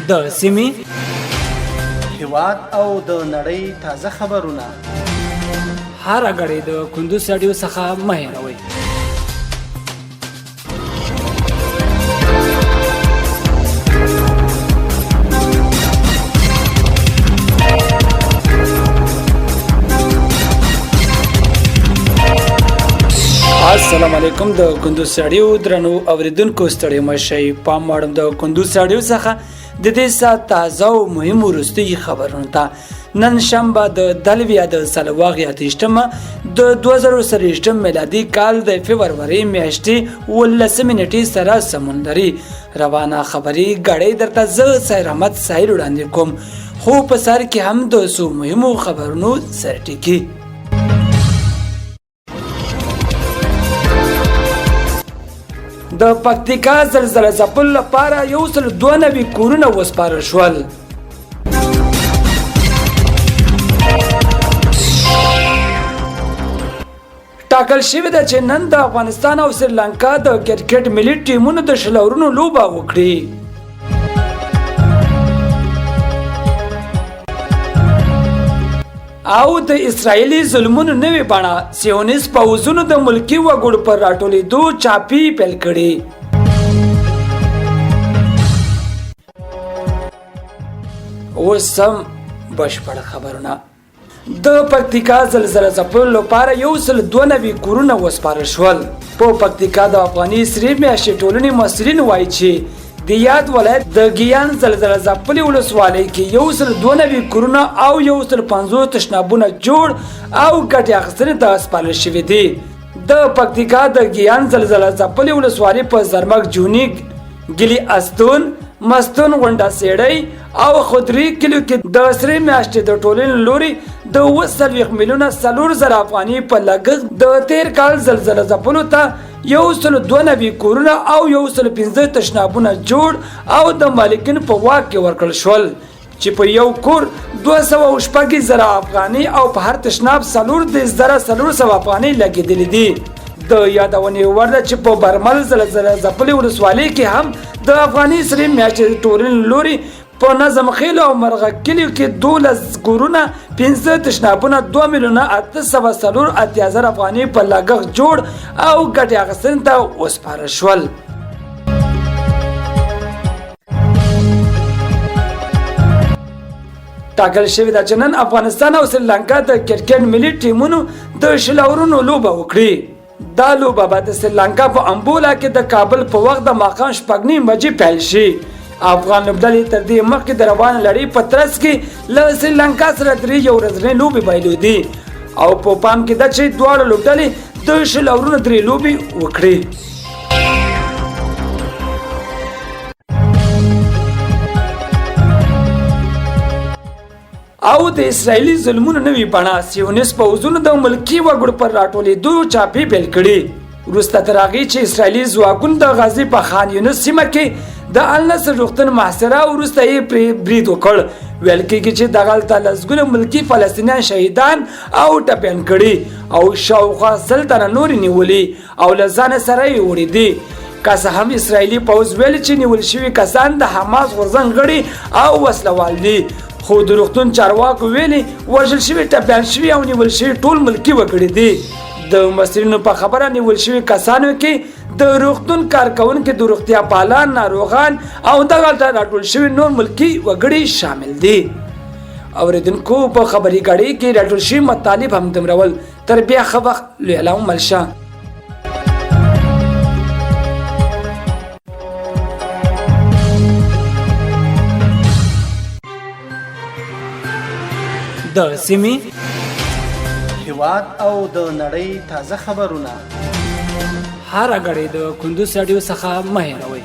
د سیمې هیواد او د نړۍ تازه خبرونه هر غړي د کندوز رادیو څخه مه هېروئ. السلام علیکم. د کندوز رادیو درنو اوریدونکو ستړي مشئ. پام وړم د کندوز رادیو څخه د دې سات تازه او مهم وروستي خبرونه ته. نن شنبه د دلویا د سلواغ یاتشتمه د 2023 میلادي کال د فبرवरी میاشتې 19 منټې سره سمندري روانه خبري غړې درته زه سیر احمد سایر وړاندې کوم. خو په سر کې هم د سو مهمو خبرونو سرټکی. د پکتیکا زلزلې ځپلو لپاره 192 کورونه وسپارل شول. ټاکل شوی ده چې نن د افغانستان او سریلانکا د کرکټ ملي ټیمونو د شلورونو لوبه وکړي. او د اسرایلی ظلمونو نوې بڼه سیونیست پوځونو د ملکی وګړو پر راټولېدو چاپی پیل کړي. اوس هم بشپړ خبرونه. د پکتیکا زلزلې ځپلو لپاره 192 کورونه وسپارل شول. په پکتیکا د افغاني سری میاشتې ټولنې مسؤلین وایي چې د یاد ولایت د ګیان زلزلې ځپلې ولسوالۍ کې 192 کورونه او 150 تشنابونه جوړ او ګټې اخیستنې ته سپارل شوي دي. د پکتیکا د ګیان زلزلې ځپلې ولسوالۍ په زرمک جونی ګلی استون مستون غونډه سیړی او خودري کلو کې د سری میاشتې د ټولنې لوري د 20 میلیونه 4,000 افغانۍ په لګښت د تیر کال زلزلې ځپلو ته 192 کورونه او 115 تشنابونه جوړ او د مالکین په واک کې ورکړل شول چې په یو کور 200 افغانۍ او په هر تشناب 4,400 افغانۍ لګېدلې دي. د یادونې وړ ده چې په برمل زلزلې ځپلې ولسوالۍ کې هم د افغاني سری میاشتې ټولنې لوري په نظم خیل او مرغه کلیو کې 12 کورونه 15 تشنابونه 2,804,000 افغانۍ په لګښت جوړ او ګټې اخیستنې ته وسپارل شول. ټاکل شوی ده چې نن افغانستان او سریلانکا د کرکټ ملي ټیمونو د شلورونو لوبه وکړي. دا لوبه به د سریلانکا په امبولا کې د کابل په وخت د ماښام 6:30 بجې پیل شي. افغان لوبډلې تر دې مخکې د روانه لړۍ په ترڅ کې له سریلانکا سره 3 یو ورځنۍ لوبې بایلودي او په پام کې ده چې دواړه لوبډلې د شلورونو 3 لوبې وکړي. او د اسرایلی ظلمونو نوې بڼه سیونیست پوځونو د ملکی وګړو پر راټولېدو چاپی پیل کړي. وروسته تر هغې چې اسرایلی ځواکونو د غزې په خان یونس سیمه کې د النصر روغتون محاصره وروسته یې برید وکړ. ویل کېږي چې دغه هلته لسګونه ملکي فلسطینیان شهیدان او ټپیان کړي او شاوخوا 100 تنه نورې نیولي او له ځانه سره یې وړي دي. که څه هم اسرایلي پوځ ویل چې نیول شوي کسان د حماس غورځنګ غړي او وسلوال دي، خو د روغتون چارواکو ویلي وژل شوي ټپیان شوي او نیول شوي ټول ملکي وګړي دي. د مسؤلینو په خبره نیول شوي کسانو کې د روغتون کارکونکي د روغتیا پالان ناروغان او دغه راټول شوي نور ملکي وګړي شامل دي. اوریدونکو په خبري غړي کې راټول شوي مطالب هم دمرول. تر بیا ښه وخت. لوی علام ملشه. د سیمې هیواد او د نړۍ تازه خبرونه هر غړي د کندوز رادیو څخه مه هېروئ.